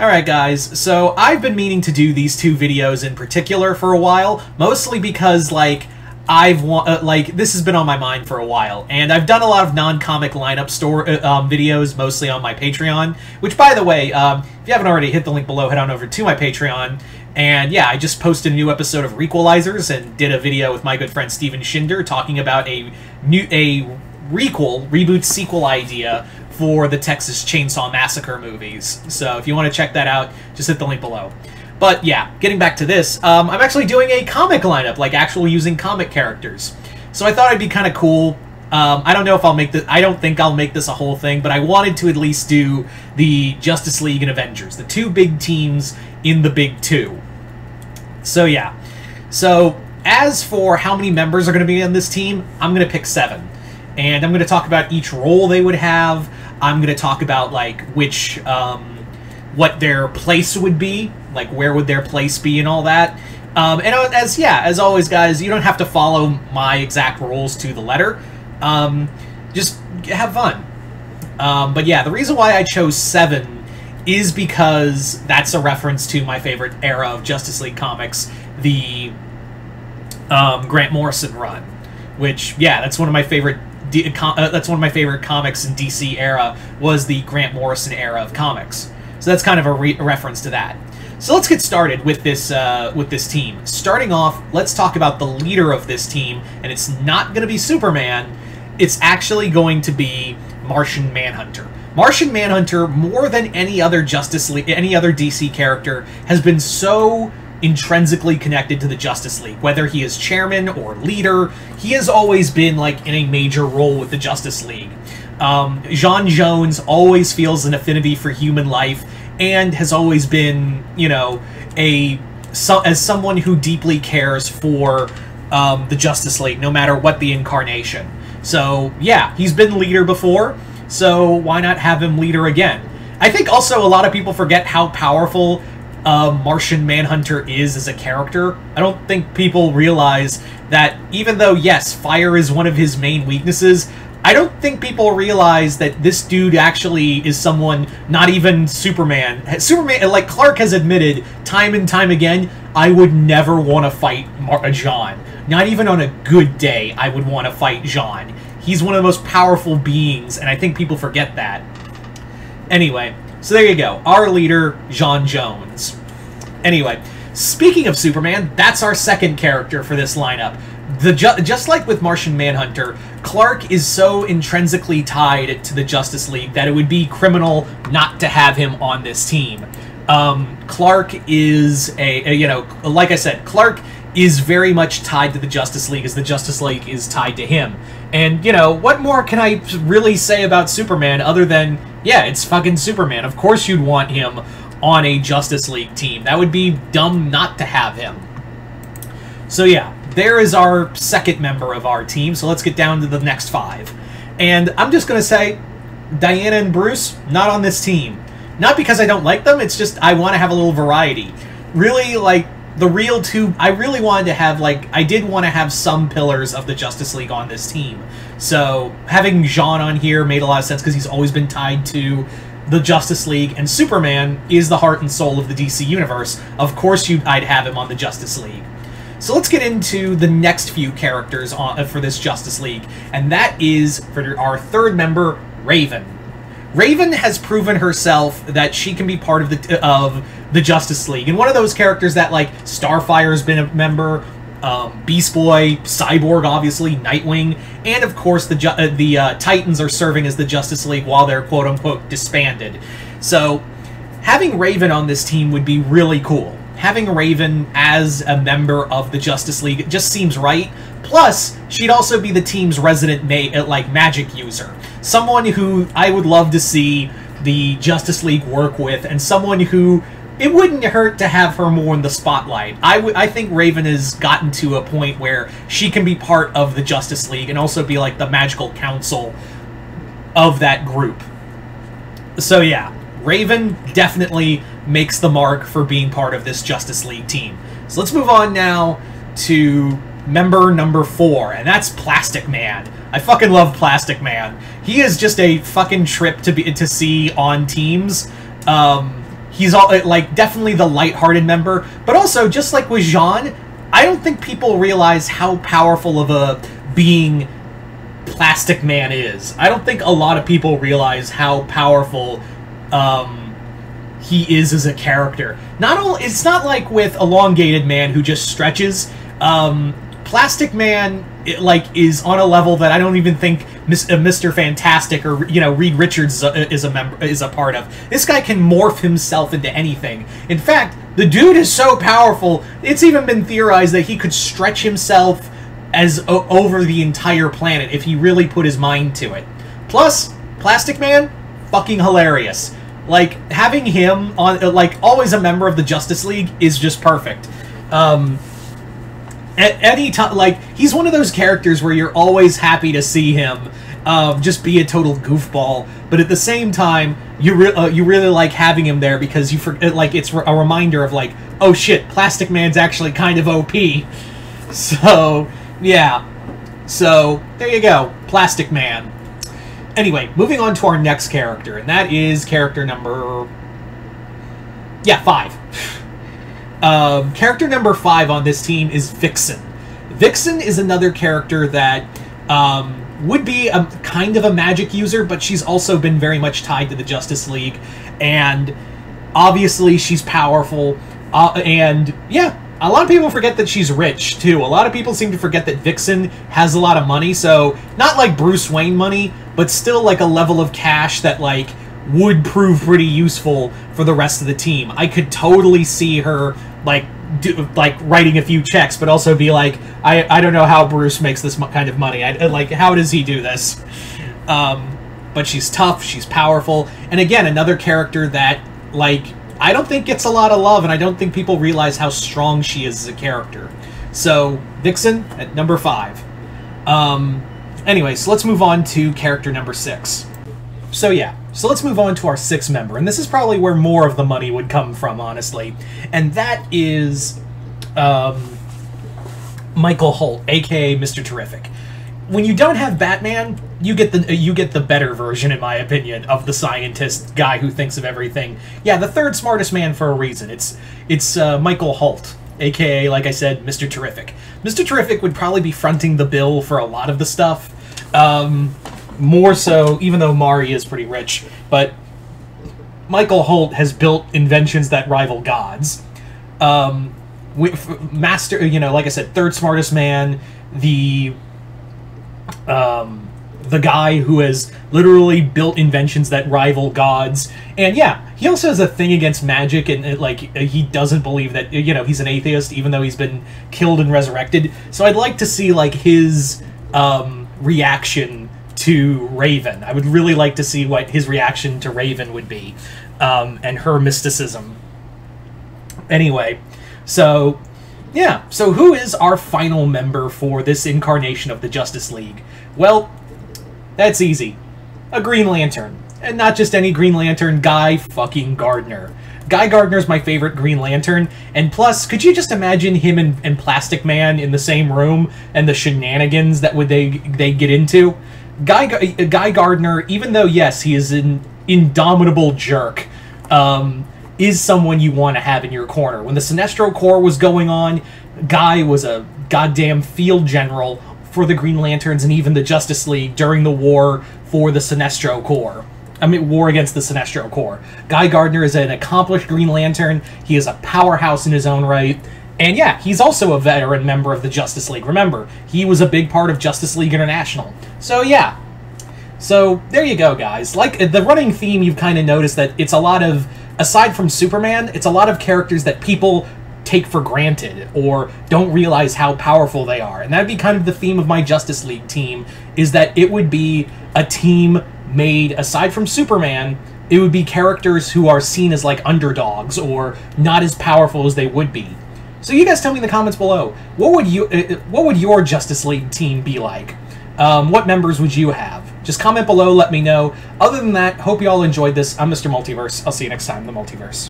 Alright guys, so I've been meaning to do these two videos in particular for a while, mostly because, like, this has been on my mind for a while, and I've done a lot of non-comic lineup videos, mostly on my Patreon, which, by the way, if you haven't already, hit the link below, head on over to my Patreon, and yeah, I just posted a new episode of Requalizers, and did a video with my good friend Steven Shinder talking about a reboot sequel idea for the Texas Chainsaw Massacre movies. So if you want to check that out, just hit the link below. But yeah, getting back to this, I'm actually doing a comic lineup, like actually using comic characters. So I thought it'd be kind of cool. I don't know if I'll make this, I don't think I'll make this a whole thing, but I wanted to at least do the Justice League and Avengers, the two big teams in the big two. So yeah. So as for how many members are going to be on this team, I'm going to pick 7. And I'm going to talk about each role they would have. I'm going to talk about, like, which, what their place would be, like, where would their place be and all that. And as always, guys, you don't have to follow my exact rules to the letter. Just have fun. But yeah, the reason why I chose 7 is because that's a reference to my favorite era of Justice League comics, the Grant Morrison run, which, yeah, that's one of my favorite comics in DC era, was the Grant Morrison era of comics. So that's kind of a reference to that. So let's get started with this team. Starting off, let's talk about the leader of this team, and it's not going to be Superman. It's actually going to be Martian Manhunter. Martian Manhunter, more than any other Justice League, any other DC character, has been so intrinsically connected to the Justice League. Whether he is chairman or leader, he has always been, like, in a major role with the Justice League. J'onn J'onzz always feels an affinity for human life, and has always been, you know, as someone who deeply cares for the Justice League, no matter what the incarnation. So yeah, he's been leader before, so why not have him leader again? I think also a lot of people forget how powerful Martian Manhunter is as a character. I don't think people realize that even though, yes, fire is one of his main weaknesses, I don't think people realize that this dude actually is someone, not even Superman. Superman, like Clark has admitted time and time again, I would never want to fight J'onn. Not even on a good day, I would want to fight J'onn. He's one of the most powerful beings, and I think people forget that. Anyway, so there you go. Our leader, J'onn J'onzz. Anyway, speaking of Superman, that's our second character for this lineup. Just like with Martian Manhunter, Clark is so intrinsically tied to the Justice League that it would be criminal not to have him on this team. Clark is you know, like I said, Clark is very much tied to the Justice League as the Justice League is tied to him. And, you know, what more can I really say about Superman other than, yeah, it's fucking Superman. Of course you'd want him on a Justice League team. That would be dumb not to have him. So yeah, there is our second member of our team, so let's get down to the next 5. And I'm just going to say, Diana and Bruce, not on this team. Not because I don't like them, it's just I want to have a little variety. Really, like, the real two, I really wanted to have, like, I did want to have some pillars of the Justice League on this team. So having J'onn on here made a lot of sense because he's always been tied to the Justice League, and Superman is the heart and soul of the DC Universe. Of course I'd have him on the Justice League. So let's get into the next few characters for this Justice League, and that is, for our third member, Raven. Raven has proven herself that she can be part of the Justice League, and one of those characters that, like, Starfire's been a member, Beast Boy, Cyborg, obviously, Nightwing, and of course the Titans are serving as the Justice League while they're quote-unquote disbanded. So having Raven on this team would be really cool. Having Raven as a member of the Justice League just seems right. Plus, she'd also be the team's resident magic user. Someone who I would love to see the Justice League work with, and someone who it wouldn't hurt to have her more in the spotlight. I think Raven has gotten to a point where she can be part of the Justice League and also be like the magical council of that group. So yeah, Raven definitely makes the mark for being part of this Justice League team. So let's move on now to member number 4, and that's Plastic Man. I fucking love Plastic Man. He is just a fucking trip to see on teams. he's all like definitely the lighthearted member, but also just like with Jean, I don't think people realize how powerful of a being Plastic Man is. I don't think a lot of people realize how powerful he is as a character. It's not like with Elongated Man who just stretches. Plastic Man is on a level that I don't even think Mr. Fantastic or Reed Richards is a part of. This guy can morph himself into anything. In fact, the dude is so powerful. It's even been theorized that he could stretch himself over the entire planet if he really put his mind to it. Plus, Plastic Man, fucking hilarious. Like having him on, always a member of the Justice League is just perfect. At any time, he's one of those characters where you're always happy to see him just be a total goofball, but at the same time, you really like having him there because it's a reminder of oh shit, Plastic Man's actually kind of OP. So, yeah. So, there you go, Plastic Man. Anyway, moving on to our next character, and that is character number... 5. Character number 5 on this team is Vixen. Vixen is another character that would be a kind of a magic user, but she's also been very much tied to the Justice League, and obviously she's powerful, and yeah, a lot of people forget that she's rich, too. A lot of people seem to forget that Vixen has a lot of money, so not like Bruce Wayne money, but still a level of cash that would prove pretty useful for the rest of the team. I could totally see her writing a few checks, but also be I don't know how Bruce makes this kind of money. How does he do this? But she's tough, she's powerful, and again, another character that I don't think gets a lot of love, and I don't think people realize how strong she is as a character. So Vixen at number 5. Anyway, so let's move on to character number 6. So yeah, so let's move on to our 6th member, and this is probably where more of the money would come from, honestly, and that is Michael Holt, aka Mr. Terrific. When you don't have Batman, you get the better version, in my opinion, of the scientist guy who thinks of everything. Yeah, the 3rd smartest man for a reason. It's Michael Holt, aka, like I said, Mr. Terrific. Mr. Terrific would probably be fronting the bill for a lot of the stuff. More so, even though Mari is pretty rich, but Michael Holt has built inventions that rival gods. Master, like I said, 3rd smartest man, the guy who has literally built inventions that rival gods, and yeah, he also has a thing against magic, and he doesn't believe that, he's an atheist, even though he's been killed and resurrected. So I'd like to see his reaction to Raven. I would really like to see what his reaction to Raven would be, and her mysticism. Anyway, so yeah, so who is our final member for this incarnation of the Justice League? Well, that's easy. A Green Lantern. And not just any Green Lantern, Guy fucking Gardner. Guy Gardner's my favorite Green Lantern, and plus, could you just imagine him and Plastic Man in the same room, and the shenanigans that they get into? Guy Gardner, even though, yes, he is an indomitable jerk, is someone you want to have in your corner. When the Sinestro Corps was going on, Guy was a goddamn field general for the Green Lanterns and even the Justice League during the war for the Sinestro Corps. War against the Sinestro Corps. Guy Gardner is an accomplished Green Lantern. He is a powerhouse in his own right. And yeah, he's also a veteran member of the Justice League. Remember, he was a big part of Justice League International. So yeah. So there you go, guys. The running theme, you've kind of noticed that it's a lot of, aside from Superman, it's a lot of characters that people take for granted or don't realize how powerful they are. And that'd be kind of the theme of my Justice League team, is that it would be a team made, aside from Superman, it would be characters who are seen as underdogs or not as powerful as they would be. So you guys tell me in the comments below, what would your Justice League team be like? What members would you have? Just comment below, let me know. Other than that, hope you all enjoyed this. I'm Mr. Multiverse. I'll see you next time in the Multiverse.